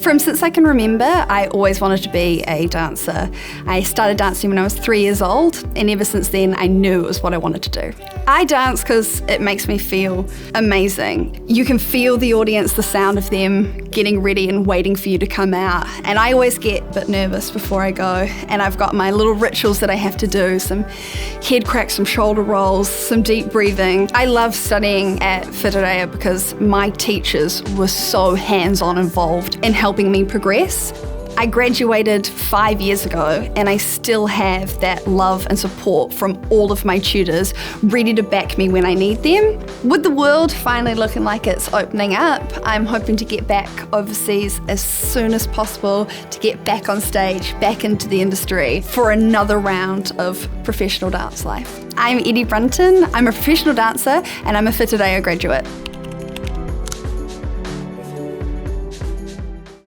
Since I can remember, I always wanted to be a dancer. I started dancing when I was 3 years old, and ever since then I knew it was what I wanted to do. I dance because it makes me feel amazing. You can feel the audience, the sound of them getting ready and waiting for you to come out. And I always get a bit nervous before I go, and I've got my little rituals that I have to do, some head cracks, some shoulder rolls, some deep breathing. I love studying at Whitireia because my teachers were so hands-on involved in helping me progress. I graduated 5 years ago and I still have that love and support from all of my tutors ready to back me when I need them. With the world finally looking like it's opening up, I'm hoping to get back overseas as soon as possible to get back on stage, back into the industry for another round of professional dance life. I'm Brunton, I'm a professional dancer and I'm a Whitireia graduate.